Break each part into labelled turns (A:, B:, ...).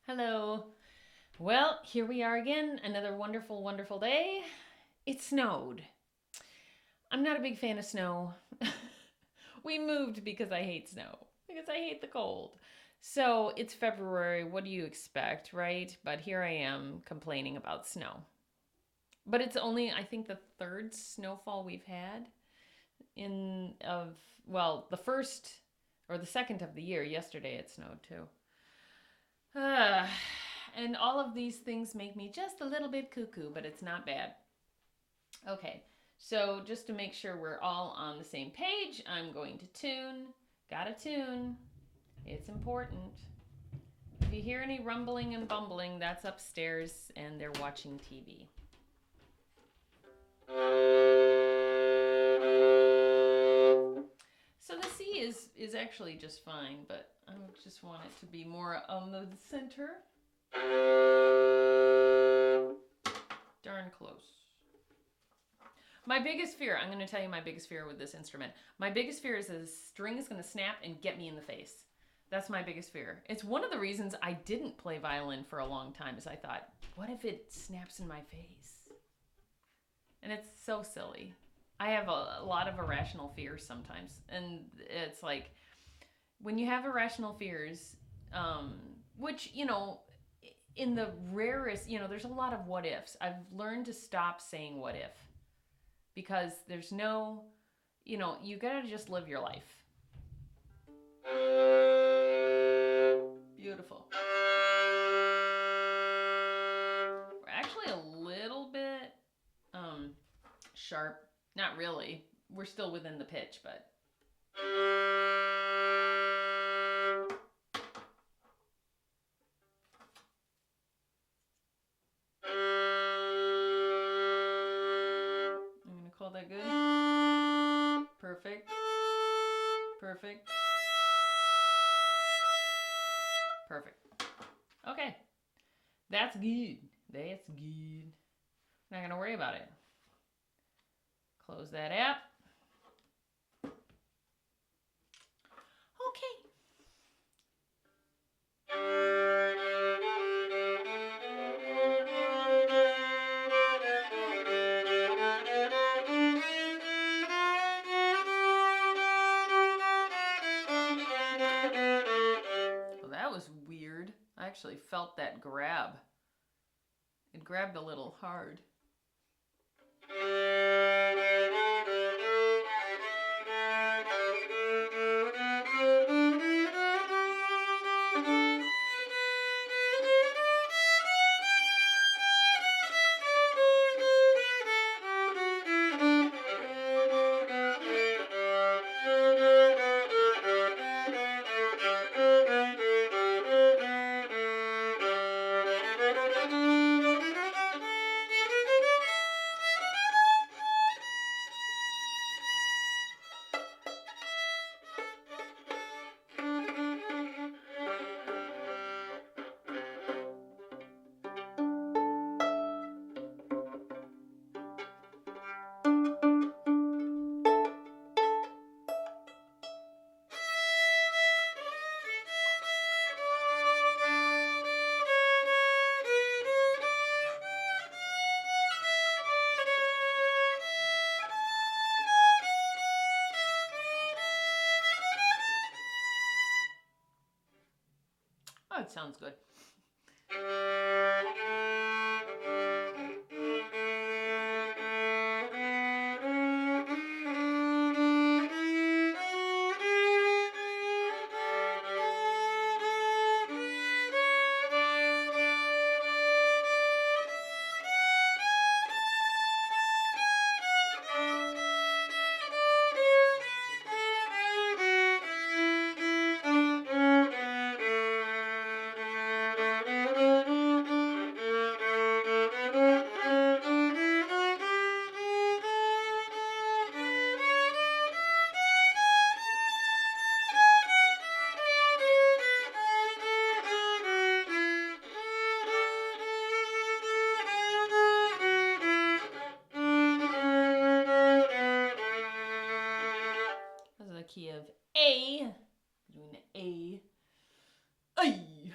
A: Hello. Well, here we are again. Another wonderful, wonderful day. It snowed. I'm not a big fan of snow. We moved because I hate snow, because I hate the cold. So it's February. What do you expect, right? But here I am complaining about snow. But it's only, I think, the third snowfall we've had in of the first or the second of the year. Yesterday it snowed too. Uh, and all of these things make me just a little bit cuckoo, but it's not bad. Okay, so just to make sure we're all on the same page, I'm going to tune. Gotta tune. It's important. If you hear any rumbling and bumbling, that's upstairs and they're watching TV. So the C is actually just fine, but I just want it to be more on the center. Darn close. My biggest fear, I'm going to tell you my biggest fear with this instrument. My biggest fear is that the string is going to snap and get me in the face. That's my biggest fear. It's one of the reasons I didn't play violin for a long time is I thought, what if it snaps in my face? And it's so silly. I have a lot of irrational fears sometimes. And it's like, when you have irrational fears, which, in the rarest, there's a lot of what ifs. I've learned to stop saying what if because there's no, you gotta just live your life. Beautiful. We're actually a little bit sharp. Not really. We're still within the pitch, but. I'm going to call that good. Perfect. Perfect. Perfect. Okay. That's good. That's good. Not going to worry about it. Close that app. Okay. Well, that was weird. I actually felt that grab. It grabbed a little hard. Oh, it sounds good. This is the key of A. Doing the A. A.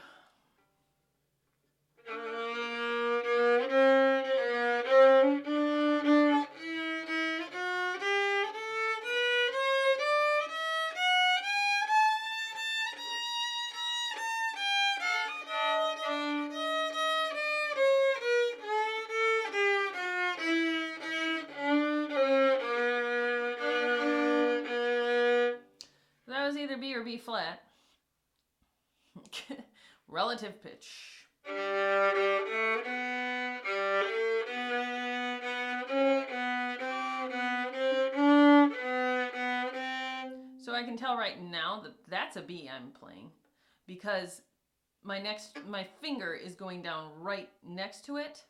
A: B or B flat. Relative pitch. So I can tell right now that that's a B I'm playing, because my finger is going down right next to it,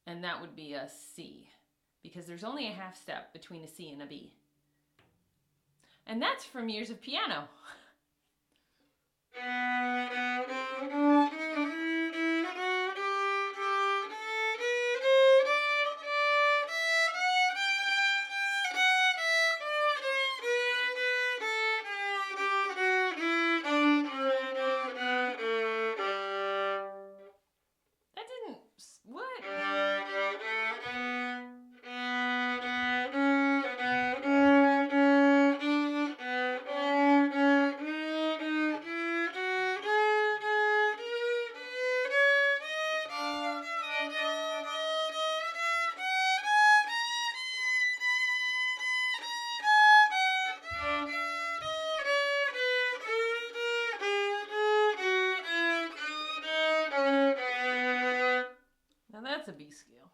A: and that would be a C, because there's only a half step between a C and a B. And that's from years of piano. That didn't, what? Now that's a B scale.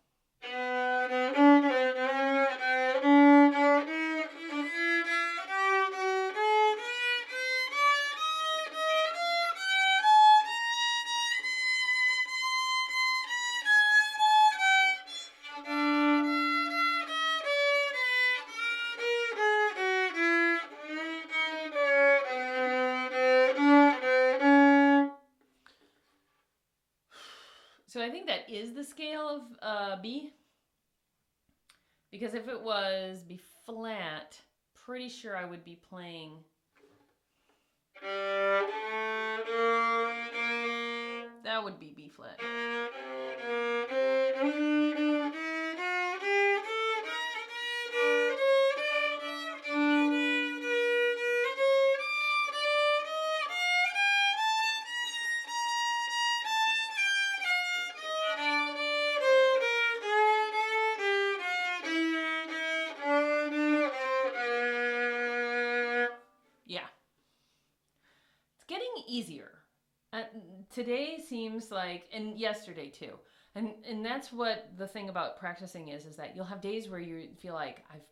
A: So I think that is the scale of B. Because if it was B flat, pretty sure I would be playing. That would be B flat. Yeah. It's getting easier. Today seems like, and yesterday too. And that's what the thing about practicing is that you'll have days where you feel like I've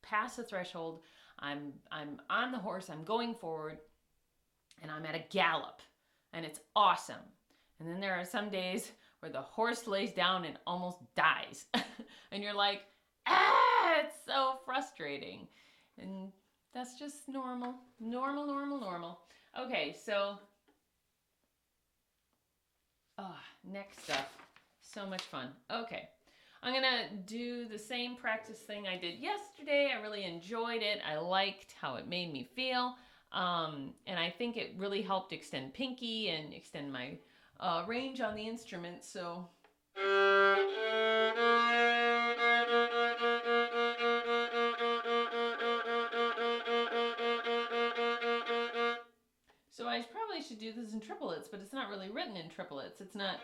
A: passed the threshold, I'm on the horse, I'm going forward, and I'm at a gallop, and it's awesome. And then there are some days where the horse lays down and almost dies. And you're like, it's so frustrating. And that's just normal. Normal. Okay, so next up. So much fun. Okay. I'm going to do the same practice thing I did yesterday. I really enjoyed it. I liked how it made me feel. And I think it really helped extend pinky and extend my range on the instrument. So I probably should do this in triplets, but it's not really written in triplets. It's not.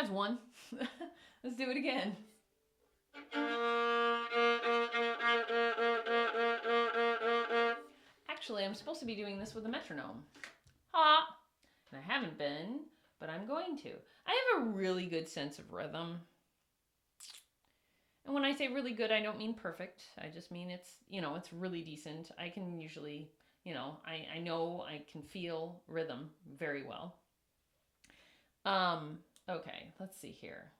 A: That's one. Let's do it again. Actually, I'm supposed to be doing this with a metronome. Ha! And I haven't been, but I'm going to. I have a really good sense of rhythm. And when I say really good, I don't mean perfect. I just mean it's, it's really decent. I can usually, I know I can feel rhythm very well. Okay, let's see here.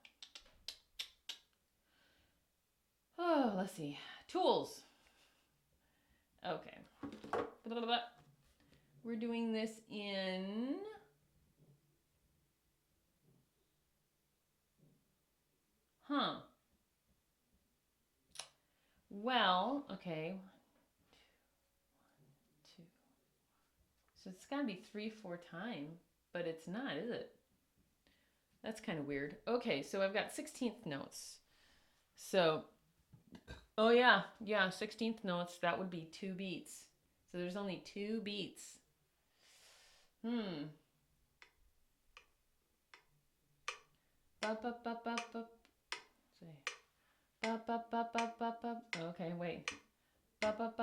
A: Oh, let's see. Tools. Okay. We're doing this in Well, okay. 1, 2. So it's got to be 3/4 time, but it's not, is it? That's kind of weird. Okay, so I've got 16th notes. So, oh yeah, 16th notes, that would be 2 beats. So there's only 2 beats. Okay, wait. That's a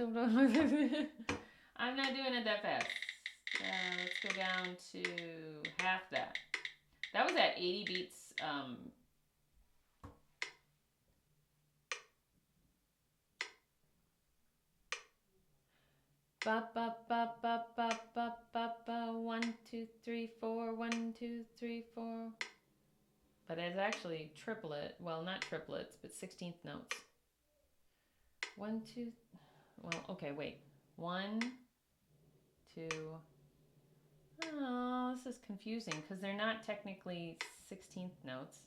A: little fast. I'm not doing it that fast. Let's go down to half that. That was at 80 beats. 1, 2, 3, 4. 1, 2, 3, 4. But it's actually triplet. Well, not triplets, but 16th notes. 1, 2. Well, okay, wait. 1, 2. Oh, this is confusing because they're not technically 16th notes.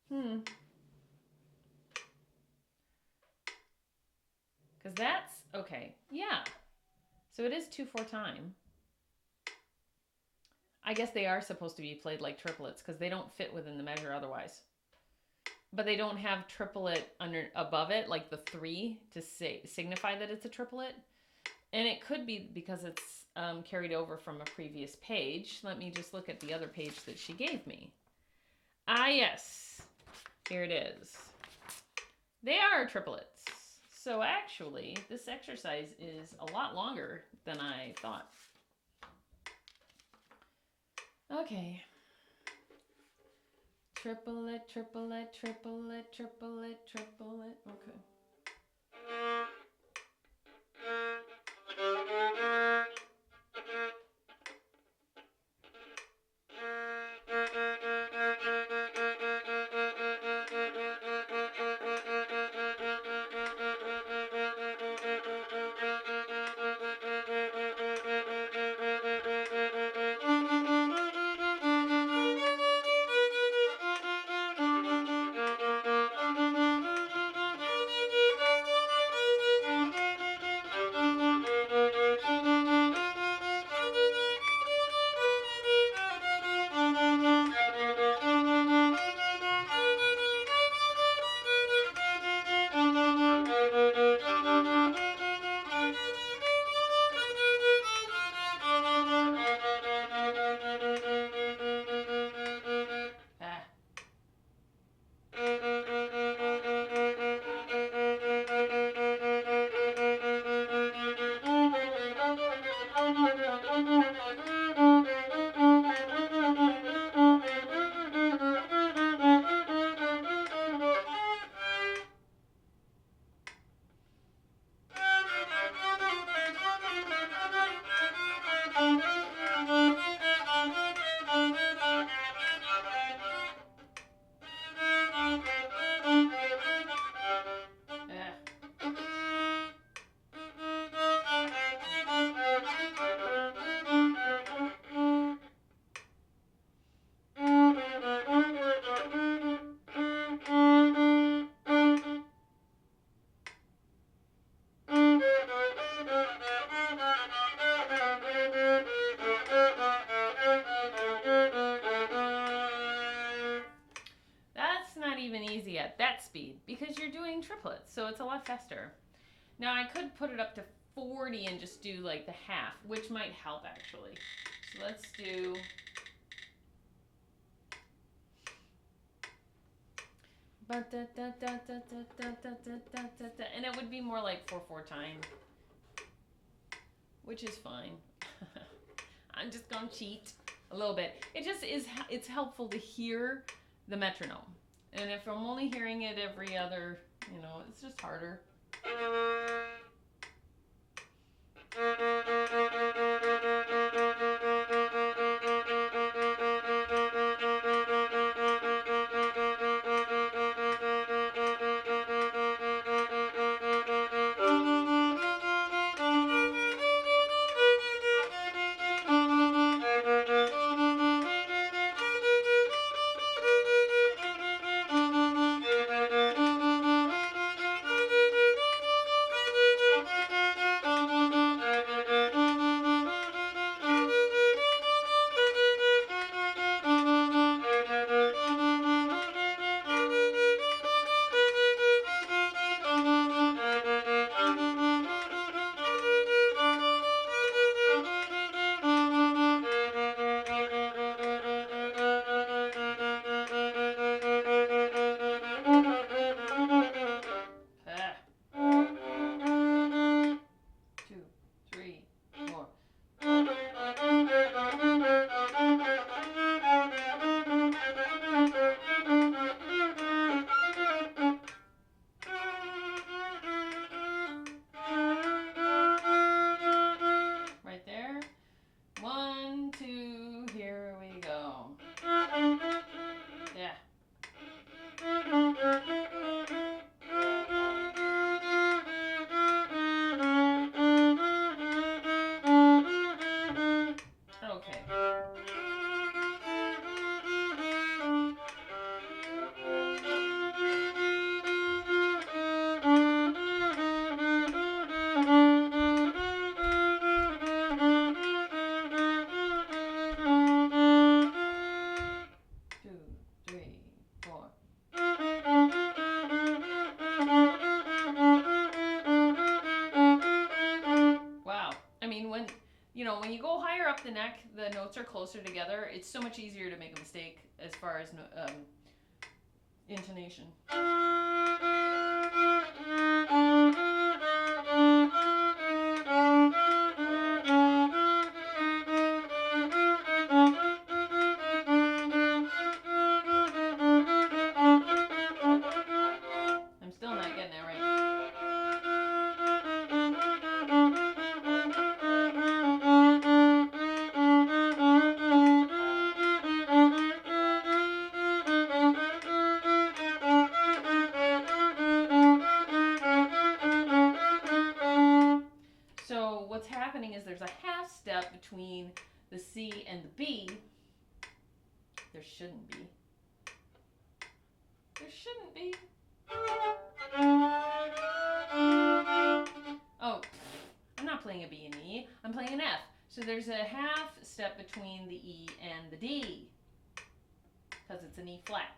A: Because that's, okay, yeah. So it is 2/4 time. I guess they are supposed to be played like triplets because they don't fit within the measure otherwise. But they don't have triplet above it, like the 3, to signify that it's a triplet. And it could be because it's carried over from a previous page. Let me just look at the other page that she gave me. Ah, yes. Here it is. They are triplets. So actually, this exercise is a lot longer than I thought. Okay. Triplet, triplet, triplet, triplet, triplet. Okay. Easy at that speed because you're doing triplets, so it's a lot faster. Now I could put it up to 40 and just do like the half, which might help actually. So let's do and it would be more like 4/4 time, which is fine. I'm just gonna cheat a little bit. It just is, it's helpful to hear the metronome. And if I'm only hearing it every other, it's just harder. When you go higher up the neck, the notes are closer together. It's so much easier to make a mistake as far as intonation. I'm still not getting it right. What's happening is there's a half step between the C and the B. There shouldn't be. There shouldn't be. Oh, I'm not playing a B and E. I'm playing an F. So there's a half step between the E and the D because it's an E flat.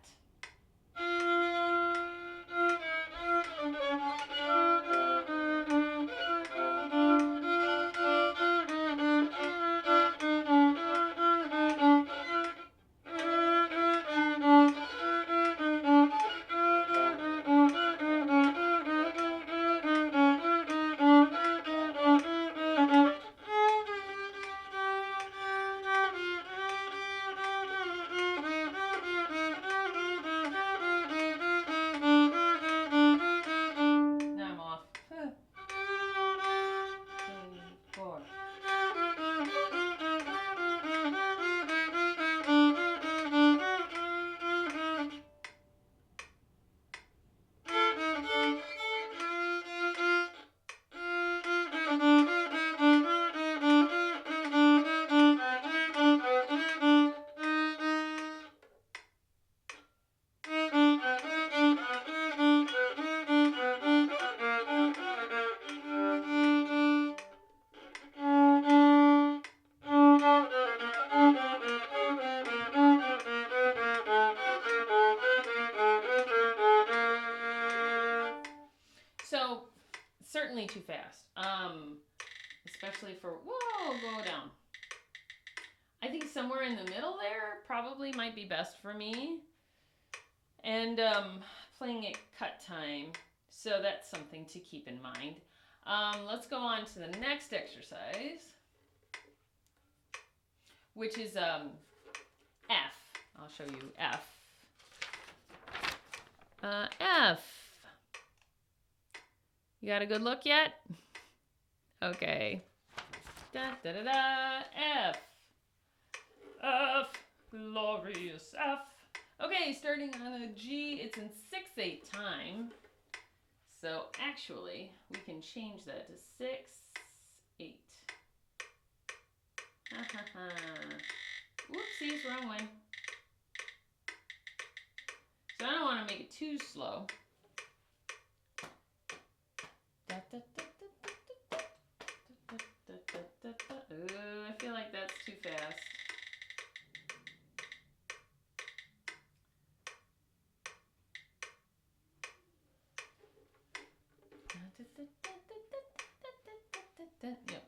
A: So, certainly too fast, especially for, whoa, go down. I think somewhere in the middle there probably might be best for me. And playing at cut time, so that's something to keep in mind. Let's go on to the next exercise, which is F. I'll show you F. F. You got a good look yet? Okay. Da da da da. F. F. Glorious F. Okay, starting on a G, it's in 6/8 time. So actually, we can change that to 6/8. Ha ha ha. Whoopsies, wrong one. So I don't want to make it too slow. I feel like that's too fast. Yep.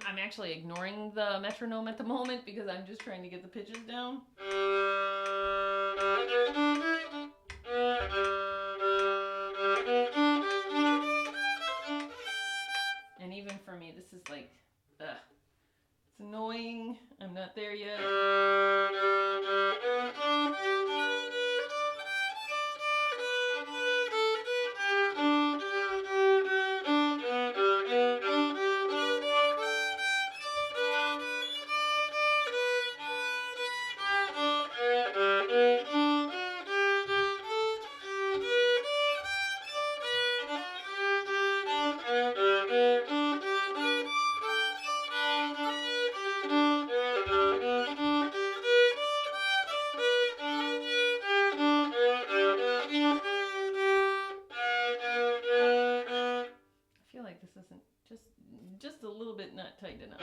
A: I'm actually ignoring the metronome at the moment because I'm just trying to get the pitches down. And even for me, this is like, it's annoying. I'm not there yet. This isn't just a little bit not tight enough.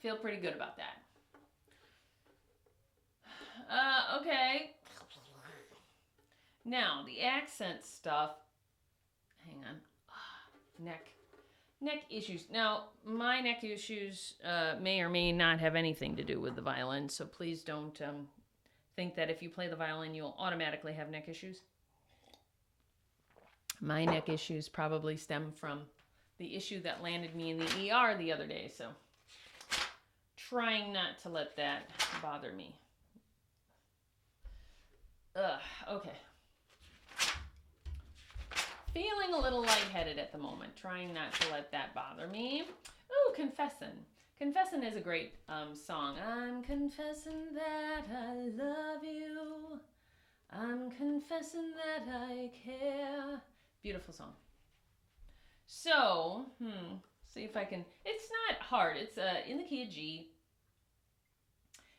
A: Feel pretty good about that. Okay. Now, the accent stuff. Hang on. Neck issues. Now, my neck issues may or may not have anything to do with the violin, so please don't think that if you play the violin, you'll automatically have neck issues. My neck issues probably stem from the issue that landed me in the ER the other day. So trying not to let that bother me. Okay. Feeling a little lightheaded at the moment. Trying not to let that bother me. Ooh, Confessin'. Confessin' is a great song. I'm confessing that I love you. I'm confessing that I care. Beautiful song. So, see if I can. It's not hard. It's in the key of G.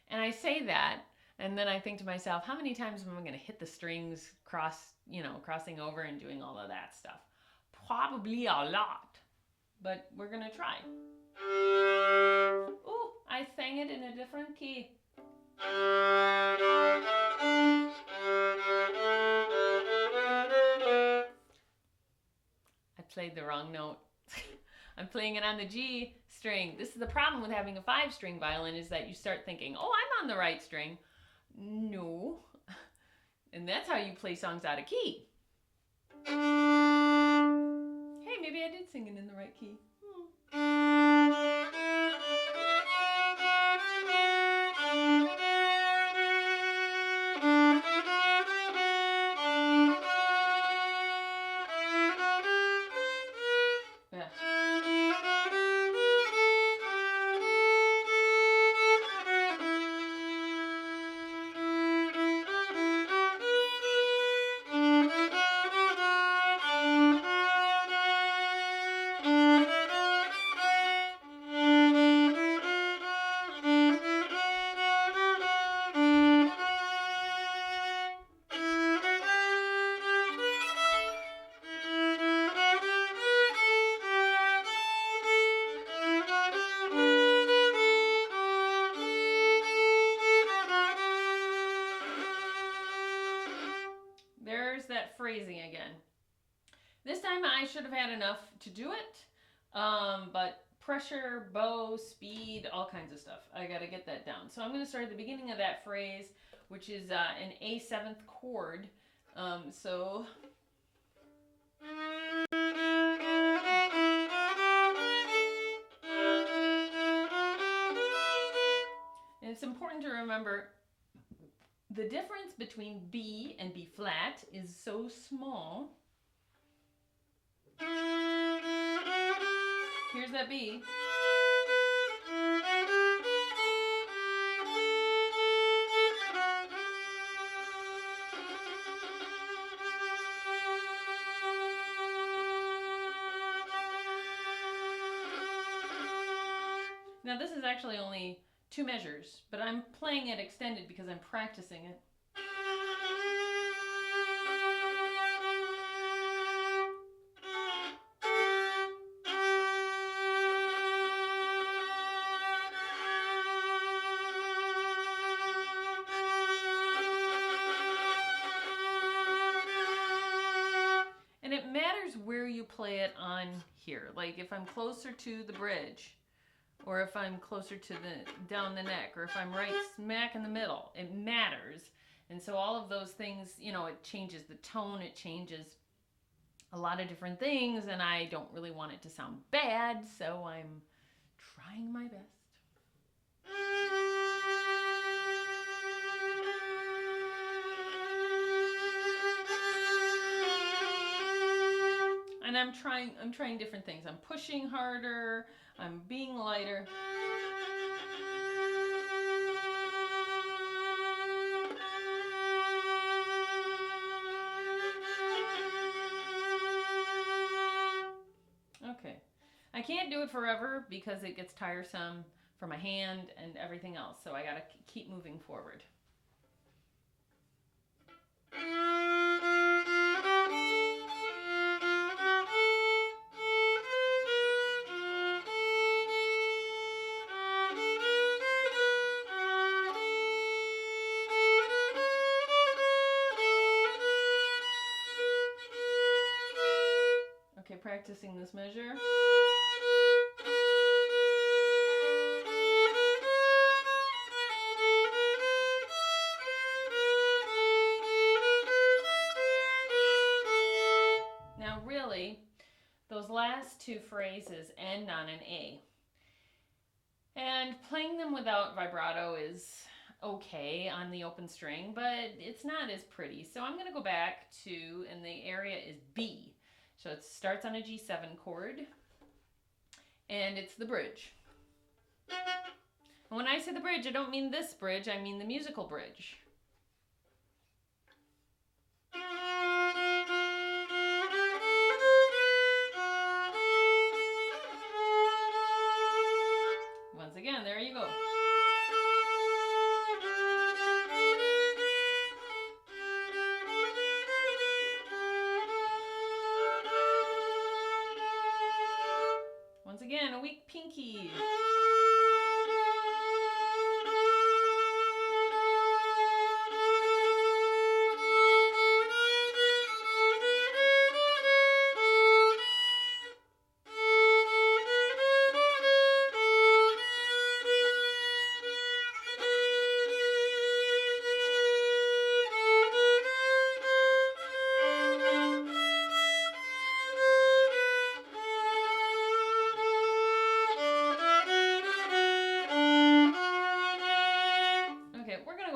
A: And I say that, and then I think to myself, how many times am I going to hit the strings, crossing over and doing all of that stuff? Probably a lot, but we're going to try. Ooh, I sang it in a different key. I played the wrong note. I'm playing it on the G string. This is the problem with having a 5-string violin, is that you start thinking, oh, I'm on the right string. No. And that's how you play songs out of key. Hey, maybe I did sing it in the right key. There's that phrasing again. This time I should have had enough to do it, but pressure, bow, speed, all kinds of stuff. I got to get that down. So I'm going to start at the beginning of that phrase, which is an A7th chord. So... And it's important to remember the difference between B and B flat is so small. Here's that B. Now this is actually only 2 measures, but I'm playing it extended because I'm practicing it. And it matters where you play it on here. Like if I'm closer to the bridge, or if I'm closer to down the neck, or if I'm right smack in the middle, it matters. And so all of those things, it changes the tone, it changes a lot of different things, and I don't really want it to sound bad, so I'm trying my best. And I'm trying different things. I'm pushing harder, I'm being lighter. Okay. I can't do it forever because it gets tiresome for my hand and everything else, so I gotta keep moving forward. Okay, practicing this measure. Now really, Those last two phrases end on an A. And playing them without vibrato is okay on the open string, but it's not as pretty. So I'm going to go back to, and the area is B. So it starts on a G7 chord, and it's the bridge. And when I say the bridge, I don't mean this bridge, I mean the musical bridge. Once again, there you go. Once again, a weak pinky.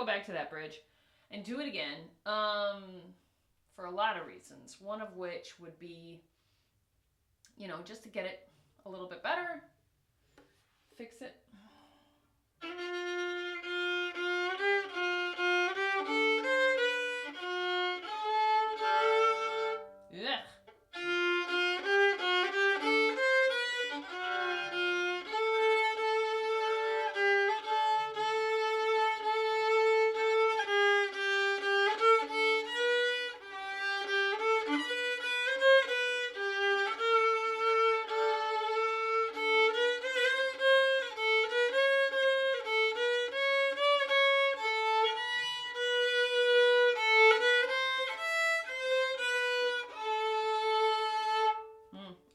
A: Back to that bridge and do it again for a lot of reasons, one of which would be, you know, just to get it a little bit better, fix it. Ugh.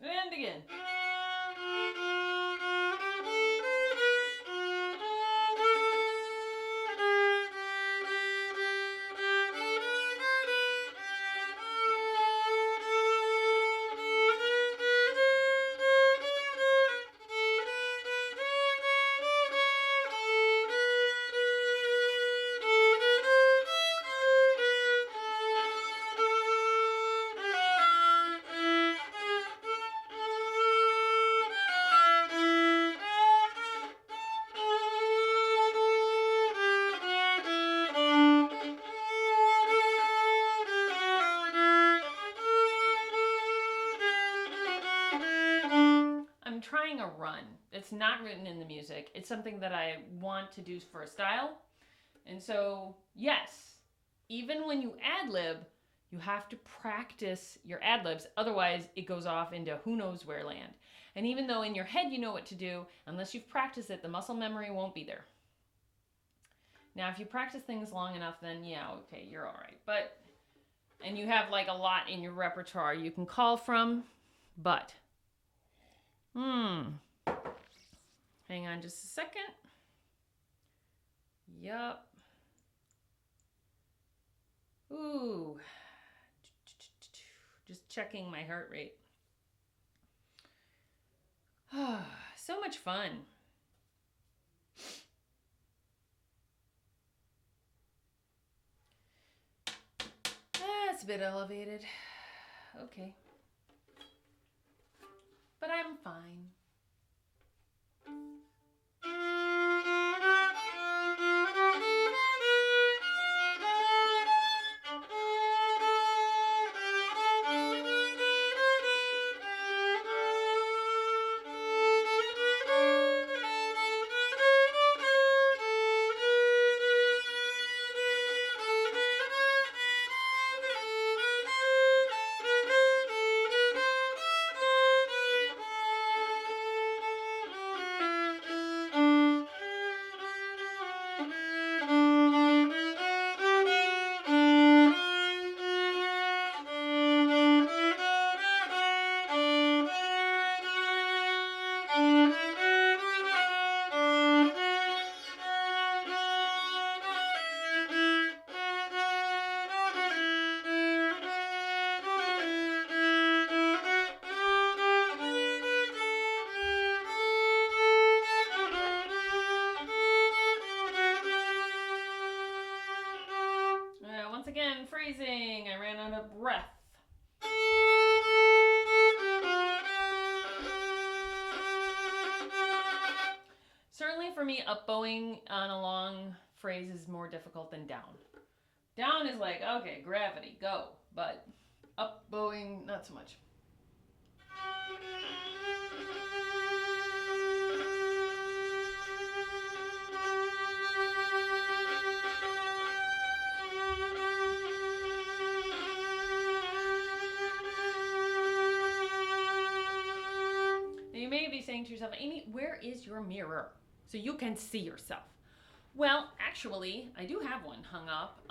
A: And again. I'm trying a run. It's not written in the music. It's something that I want to do for a style. And so, yes, even when you ad-lib, you have to practice your ad-libs. Otherwise, it goes off into who knows where land. And even though in your head you know what to do, unless you've practiced it, the muscle memory won't be there. Now, if you practice things long enough, then yeah, okay, you're all right. But, and you have like a lot in your repertoire you can call from, but, hang on just a second. Yup. Ooh. Just checking my heart rate. So much fun. That's a bit elevated. Okay. But I'm fine. breath. Certainly for me, up bowing on a long phrase is more difficult than down. Down is like, okay, gravity, go. But up bowing, not so much. Now you may be saying to yourself, Amy, where is your mirror so you can see yourself? Well, actually, I do have one hung up,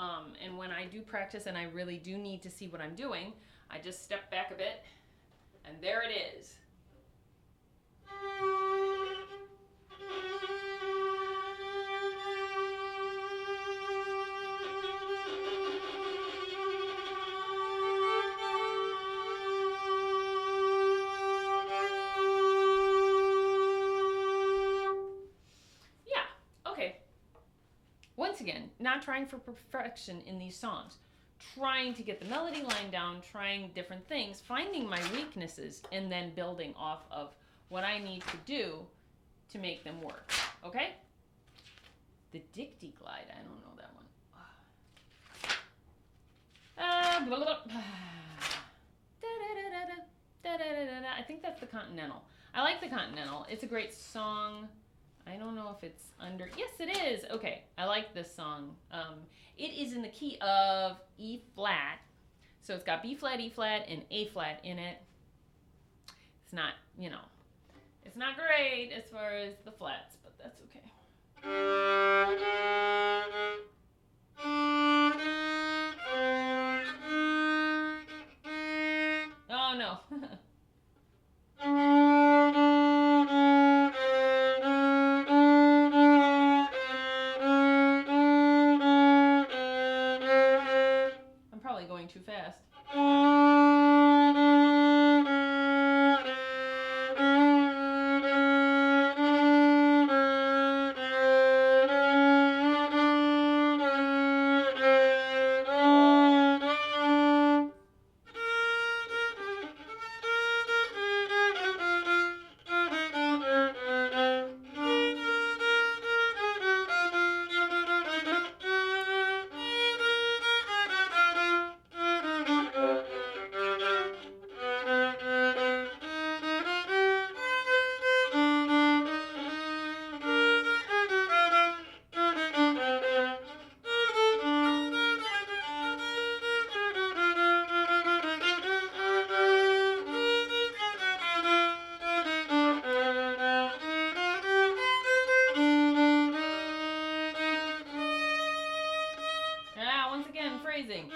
A: and when I do practice and I really do need to see what I'm doing, I just step back a bit, and there it is. Once again, not trying for perfection in these songs, trying to get the melody line down, trying different things, finding my weaknesses, and then building off of what I need to do to make them work. Okay? The Dicty Glide, I don't know that one. I think that's the Continental. I like the Continental. It's a great song. I don't know if it's under. Yes, it is. Okay, I like this song. It is in the key of E flat. So it's got B flat, E flat, and A flat in it. It's not, it's not great as far as the flats, but that's okay. Oh, no. Too fast. Once again, phrasing.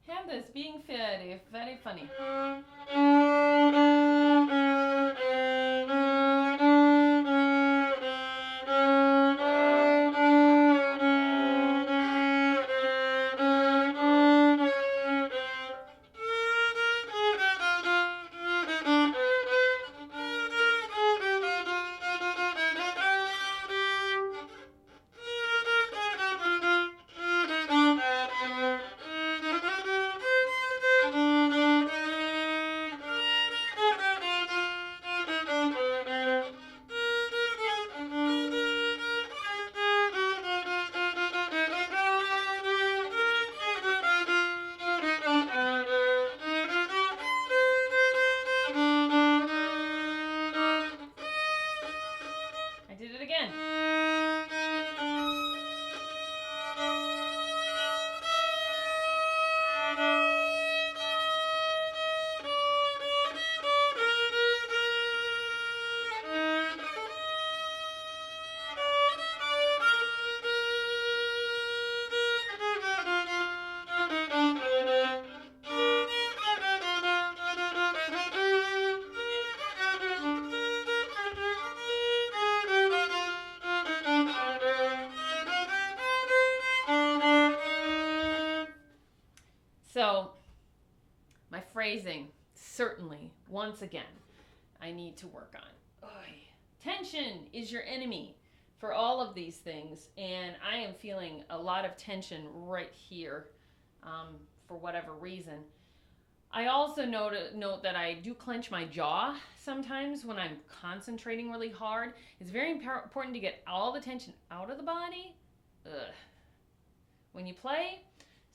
A: Hand is being very, very funny. phrasing, certainly, once again, I need to work on. Oy. Tension is your enemy for all of these things, and I am feeling a lot of tension right here for whatever reason. I also note that I do clench my jaw sometimes when I'm concentrating really hard. It's very important to get all the tension out of the body when you play.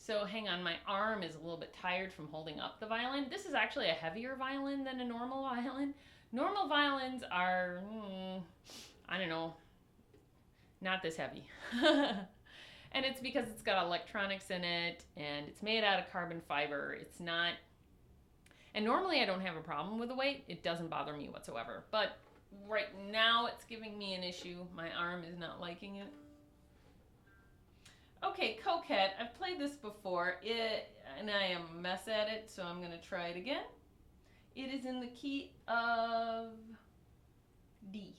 A: So hang on, my arm is a little bit tired from holding up the violin. This is actually a heavier violin than a normal violin. Normal violins are, I don't know, not this heavy. And it's because it's got electronics in it and it's made out of carbon fiber. It's not, and normally I don't have a problem with the weight. It doesn't bother me whatsoever. But right now it's giving me an issue. My arm is not liking it. Okay, Coquette. I've played this before, and I am a mess at it, so I'm going to try it again. It is in the key of D.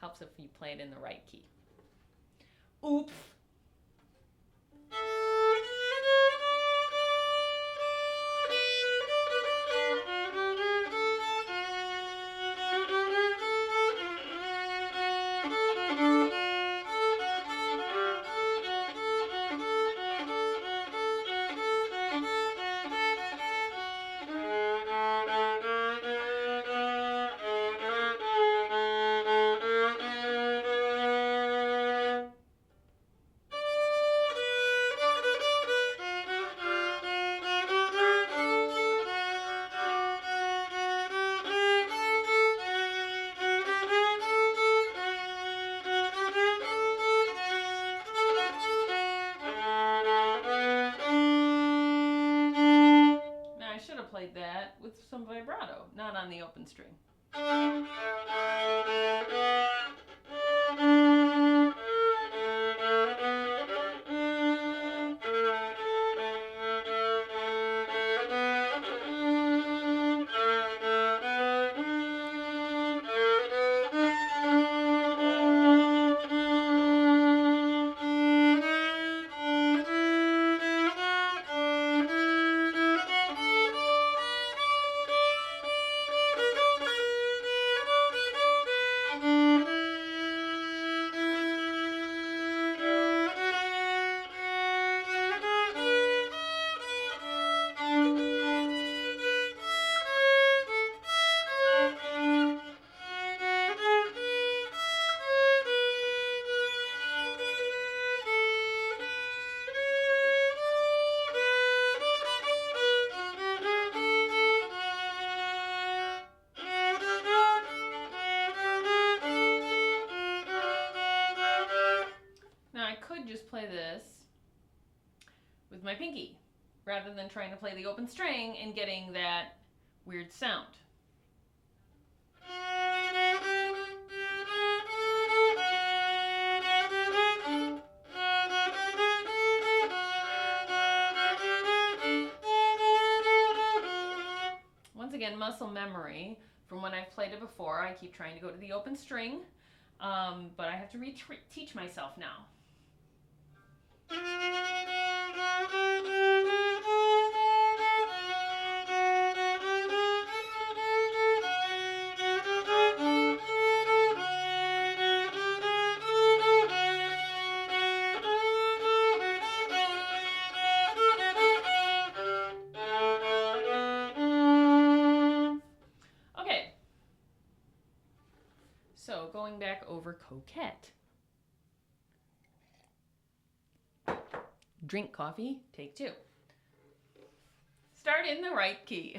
A: Helps if you play it in the right key. Oops. Played that with some vibrato, not on the open string. Just play this with my pinky rather than trying to play the open string and getting that weird sound. Once again, muscle memory from when I've played it before. I keep trying to go to the open string, but I have to teach myself now. Okay, so going back over Coquette. Drink coffee, take 2. Start in the right key.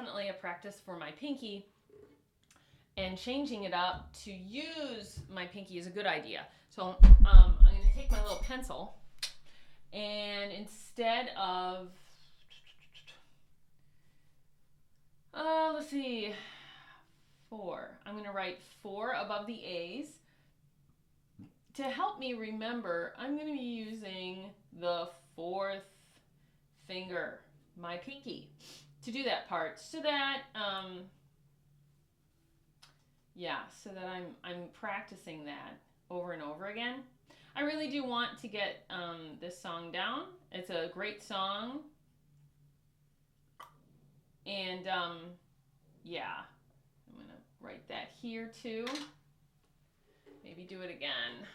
A: definitely a practice for my pinky, and changing it up to use my pinky is a good idea. So I'm going to take my little pencil, and instead of, let's see, 4, I'm going to write 4 above the A's. To help me remember, I'm going to be using the 4th finger, my pinky, to do that part, so that so that I'm practicing that over and over again. I really do want to get this song down. It's a great song, and yeah, I'm gonna write that here too. Maybe do it again.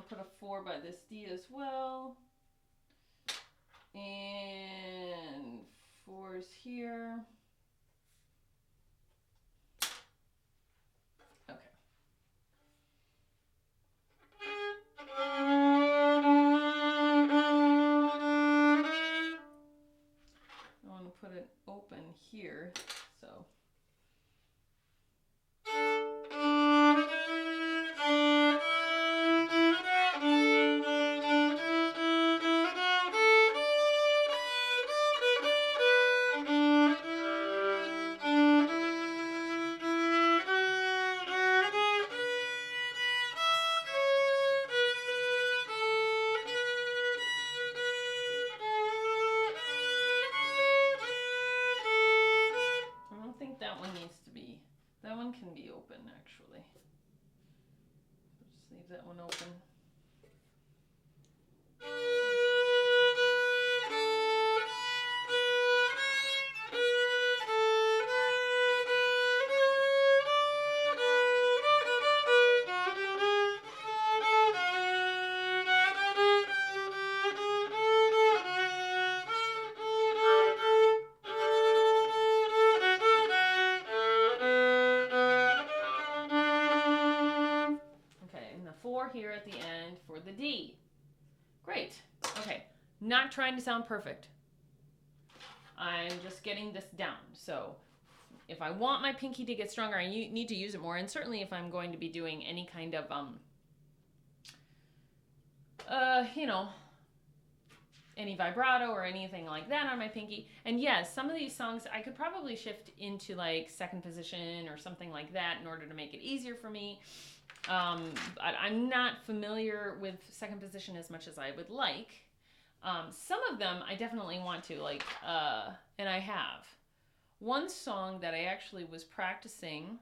A: Put a 4 by this D as well, and 4's here. Okay. I want to put it open here, so. That one can be open, actually. Just leave that one open. Here at the end for the D. Great. Okay. Not trying to sound perfect. I'm just getting this down. So if I want my pinky to get stronger, I need to use it more. And certainly if I'm going to be doing any kind of, any vibrato or anything like that on my pinky. And yes, some of these songs I could probably shift into like second position or something like that in order to make it easier for me. I'm not familiar with second position as much as I would like. Some of them I definitely want to, like, and I have. One song that I actually was practicing,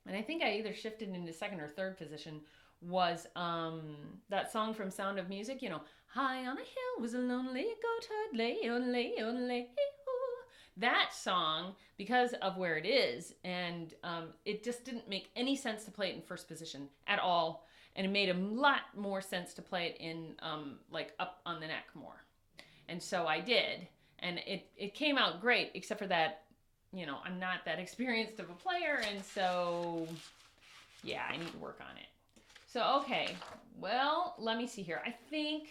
A: and I think I either shifted into second or third position, was that song from Sound of Music, High on a hill was a lonely goat herd, lay, oh, lay, oh, lay, oh. That song, because of where it is, and it just didn't make any sense to play it in first position at all, and it made a lot more sense to play it in like up on the neck more. And so I did, and it came out great, except for that, I'm not that experienced of a player, and so yeah, I need to work on it. So okay, well, let me see here. I think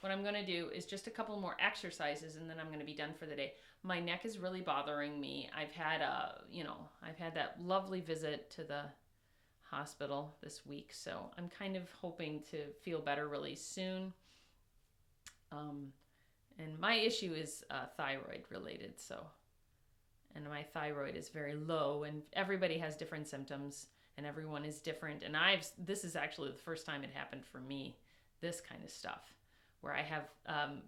A: what I'm going to do is just a couple more exercises, and then I'm going to be done for the day. My neck is really bothering me. I've had that lovely visit to the hospital this week, so I'm kind of hoping to feel better really soon. And my issue is thyroid related, and my thyroid is very low, and everybody has different symptoms, and everyone is different. And this is actually the first time it happened for me this kind of stuff, where I have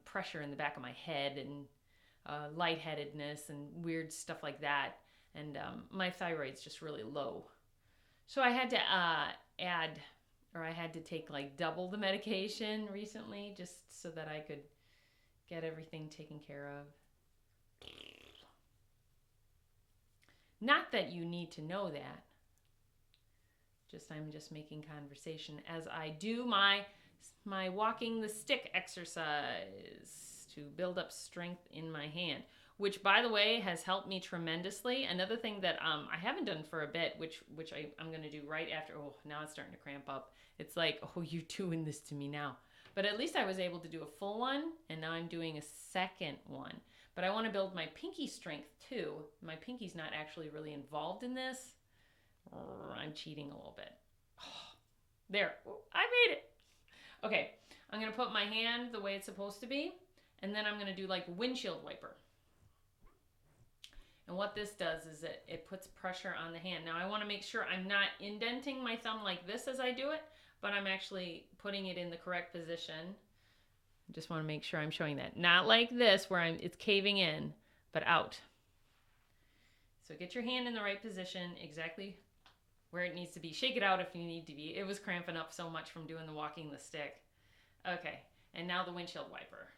A: pressure in the back of my head and lightheadedness and weird stuff like that. And my thyroid's just really low. So I had to I had to take like double the medication recently just so that I could get everything taken care of. Not that you need to know that. I'm just making conversation as I do my walking the stick exercise to build up strength in my hand, which by the way has helped me tremendously. Another thing that I haven't done for a bit, which I'm going to do right after. Oh, now it's starting to cramp up. It's like, oh, you're doing this to me now. But at least I was able to do a full one, and now I'm doing a second one. But I want to build my pinky strength too. My pinky's not actually really involved in this. I'm cheating a little bit. Oh, there, I made it. Okay, I'm going to put my hand the way it's supposed to be, and then I'm going to do like a windshield wiper. And what this does is it puts pressure on the hand. Now I want to make sure I'm not indenting my thumb like this as I do it, but I'm actually putting it in the correct position. I just want to make sure I'm showing that. Not like this where it's caving in, but out. So get your hand in the right position, exactly where it needs to be. Shake it out if you need to be. It was cramping up so much from doing the walking the stick. Okay, and now the windshield wiper.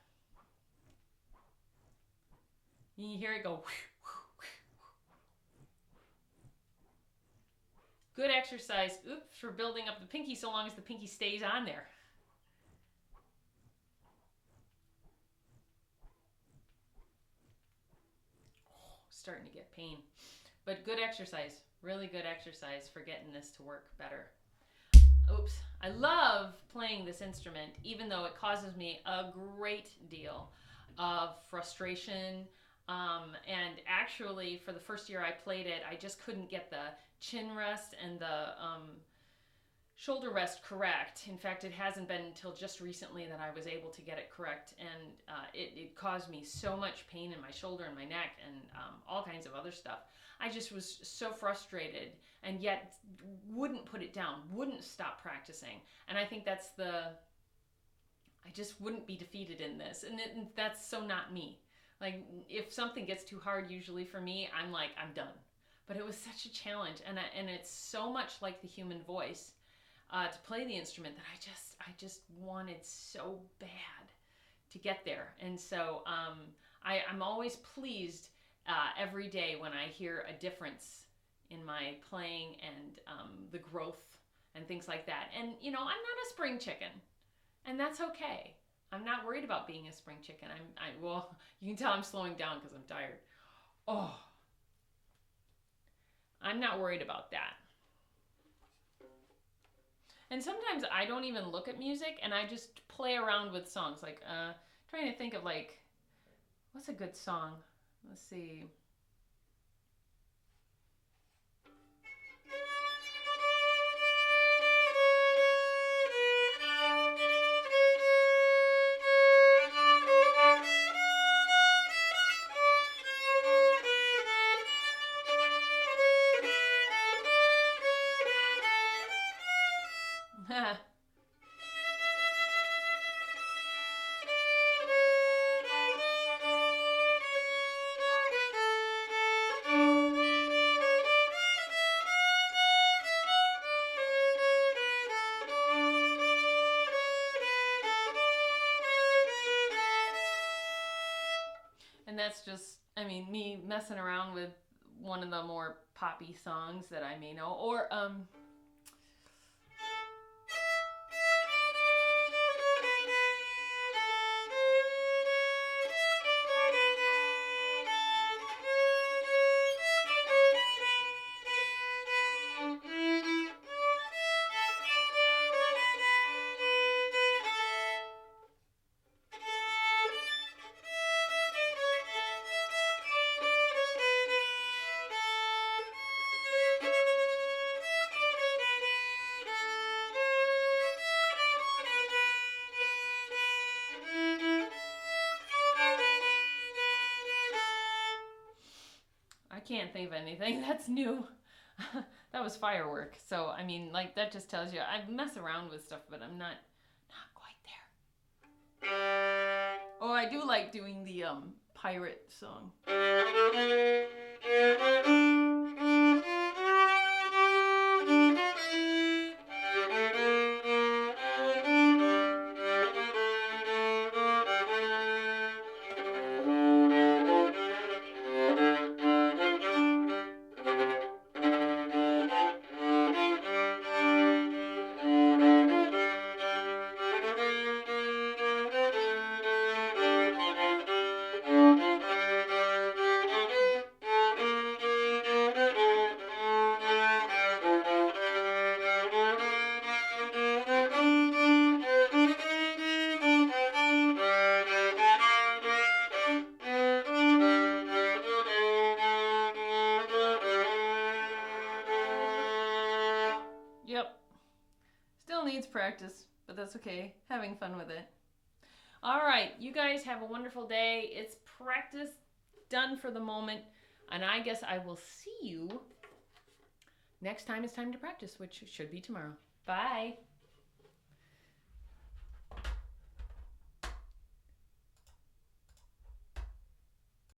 A: You hear it go. Good exercise, for building up the pinky so long as the pinky stays on there. Oh, starting to get pain. But good exercise, really good exercise for getting this to work better. Oops, I love playing this instrument, even though it causes me a great deal of frustration. And actually, for the first year I played it, I just couldn't get the chin rest and the shoulder rest correct. In fact, it hasn't been until just recently that I was able to get it correct, and it caused me so much pain in my shoulder and my neck and all kinds of other stuff. I just was so frustrated, and yet wouldn't put it down, wouldn't stop practicing. And I think I just wouldn't be defeated in this, and that's so not me. Like, if something gets too hard, usually for me, I'm like, I'm done. But it was such a challenge, and it's so much like the human voice to play the instrument that I just wanted so bad to get there. And so I'm always pleased every day when I hear a difference in my playing and the growth and things like that. And, I'm not a spring chicken, and that's okay. I'm not worried about being a spring chicken. Well, you can tell I'm slowing down because I'm tired. Oh, I'm not worried about that. And sometimes I don't even look at music, and I just play around with songs. Like, trying to think of, like, what's a good song? Let's see. And that's just, me messing around with one of the more poppy songs that I may know. Or, I can't think of anything that's new. That was firework. So, that just tells you I mess around with stuff, but I'm not quite Oh, I do like doing the pirate song. Yep. Still needs practice, but that's okay. Having fun with it. All right, you guys have a wonderful day. It's practice done for the moment, and I guess I will see you next time it's time to practice, which should be tomorrow. Bye.